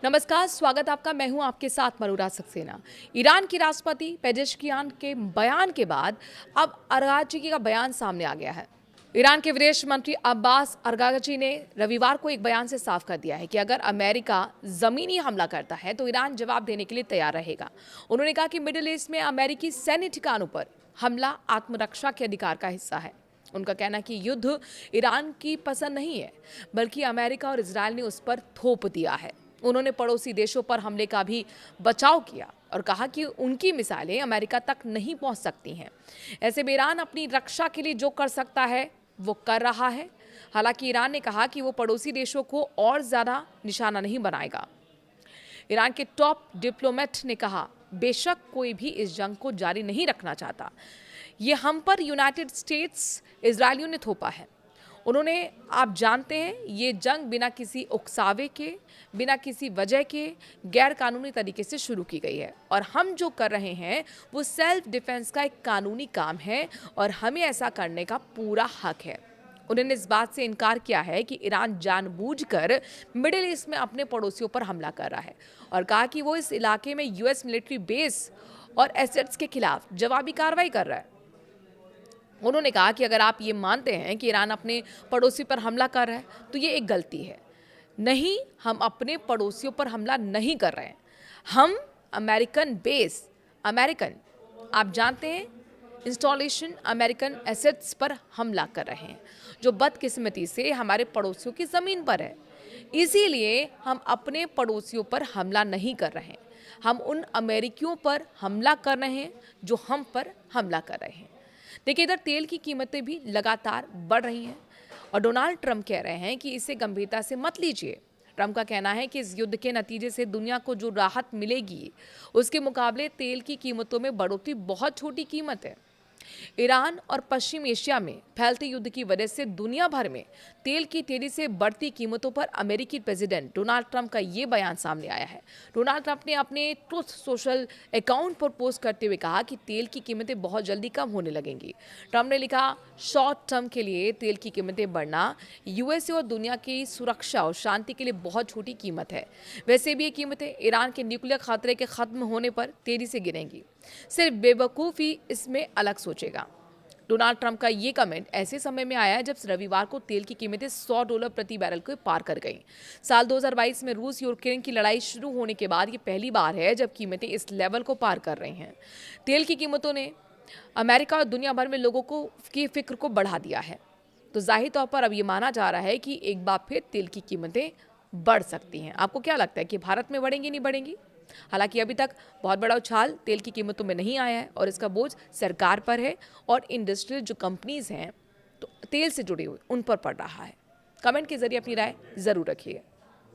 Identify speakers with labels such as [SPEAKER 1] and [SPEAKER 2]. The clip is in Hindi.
[SPEAKER 1] नमस्कार, स्वागत आपका। मैं हूं आपके साथ मरूरा सक्सेना। ईरान के राष्ट्रपति पेजेश्कियान के बयान के बाद अब अरागची का बयान सामने आ गया है। ईरान के विदेश मंत्री अब्बास अरागची ने रविवार को एक बयान से साफ कर दिया है कि अगर अमेरिका जमीनी हमला करता है तो ईरान जवाब देने के लिए तैयार रहेगा। उन्होंने कहा कि मिडिल ईस्ट में अमेरिकी सैन्य ठिकानों पर हमला आत्मरक्षा के अधिकार का हिस्सा है। उनका कहना है कि युद्ध ईरान की पसंद नहीं है, बल्कि अमेरिका और इजरायल ने उस पर थोप दिया है। उन्होंने पड़ोसी देशों पर हमले का भी बचाव किया और कहा कि उनकी मिसालें अमेरिका तक नहीं पहुंच सकती हैं। ऐसे में ईरान अपनी रक्षा के लिए जो कर सकता है वो कर रहा है। हालांकि ईरान ने कहा कि वो पड़ोसी देशों को और ज्यादा निशाना नहीं बनाएगा। ईरान के टॉप डिप्लोमेट ने कहा, बेशक कोई भी इस जंग को जारी नहीं रखना चाहता। ये हम पर यूनाइटेड स्टेट्स इजरायलियों ने थोपा है। उन्होंने, आप जानते हैं, ये जंग बिना किसी उकसावे के, बिना किसी वजह के गैर कानूनी तरीके से शुरू की गई है और हम जो कर रहे हैं वो सेल्फ डिफेंस का एक कानूनी काम है और हमें ऐसा करने का पूरा हक है। उन्होंने इस बात से इनकार किया है कि ईरान जानबूझकर मिडिल ईस्ट में अपने पड़ोसियों पर हमला कर रहा है और कहा कि वो इस इलाके में यूएस मिलिट्री बेस और एसेट्स के खिलाफ जवाबी कार्रवाई कर रहा है। उन्होंने कहा कि अगर आप ये मानते हैं कि ईरान अपने पड़ोसी पर हमला कर रहा है तो ये एक गलती है। नहीं, हम अपने पड़ोसियों पर हमला नहीं कर रहे हैं। हम अमेरिकन बेस, आप जानते हैं, इंस्टॉलेशन, अमेरिकन एसेट्स पर हमला कर रहे हैं जो बदकिस्मती से हमारे पड़ोसियों की ज़मीन पर है। इसीलिए हम अपने पड़ोसियों पर हमला नहीं कर रहे हैं। हम उन अमेरिकियों पर हमला कर रहे हैं जो हम पर हमला कर रहे हैं। देखिए, इधर तेल की कीमतें भी लगातार बढ़ रही हैं और डोनाल्ड ट्रंप कह रहे हैं कि इसे गंभीरता से मत लीजिए। ट्रंप का कहना है कि इस युद्ध के नतीजे से दुनिया को जो राहत मिलेगी उसके मुकाबले तेल की कीमतों में बढ़ोतरी बहुत छोटी कीमत है। ईरान और पश्चिम एशिया में फैलते युद्ध की वजह से दुनिया भर में तेल की तेजी से बढ़ती कीमतों पर अमेरिकी प्रेसिडेंट डोनाल्ड ट्रंप का ये बयान सामने आया है। डोनाल्ड ट्रंप ने अपने ट्रुथ सोशल अकाउंट पर पोस्ट करते हुए कहा कि तेल की कीमतें बहुत जल्दी कम होने लगेंगी। ट्रंप ने लिखा, शॉर्ट टर्म के लिए तेल की कीमतें बढ़ना यूएसए और दुनिया की सुरक्षा और शांति के लिए बहुत छोटी कीमत है। वैसे भी ये कीमतें ईरान के न्यूक्लियर खतरे के खत्म होने पर तेजी से गिरेंगी। सिर्फ बेवकूफ़ ही इसमें अलग सोचेगा। डोनाल्ड ट्रंप का ये कमेंट ऐसे समय में आया है जब रविवार को तेल की कीमतें $100 प्रति बैरल को पार कर गईं। साल 2022 में रूस यूक्रेन की लड़ाई शुरू होने के बाद ये पहली बार है जब कीमतें इस लेवल को पार कर रही हैं। तेल की कीमतों ने अमेरिका और दुनिया भर में लोगों को की फिक्र को बढ़ा दिया है। तो जाहिर तौर पर अब ये माना जा रहा है कि एक बार फिर तेल की कीमतें बढ़ सकती हैं। आपको क्या लगता है कि भारत में बढ़ेंगी, नहीं बढ़ेंगी? हालांकि अभी तक बहुत बड़ा उछाल तेल की कीमतों में नहीं आया है और इसका बोझ सरकार पर है और इंडस्ट्रियल जो कंपनीज हैं तो तेल से जुड़ी हुई उन पर पड़ रहा है। कमेंट के जरिए अपनी राय जरूर रखिए।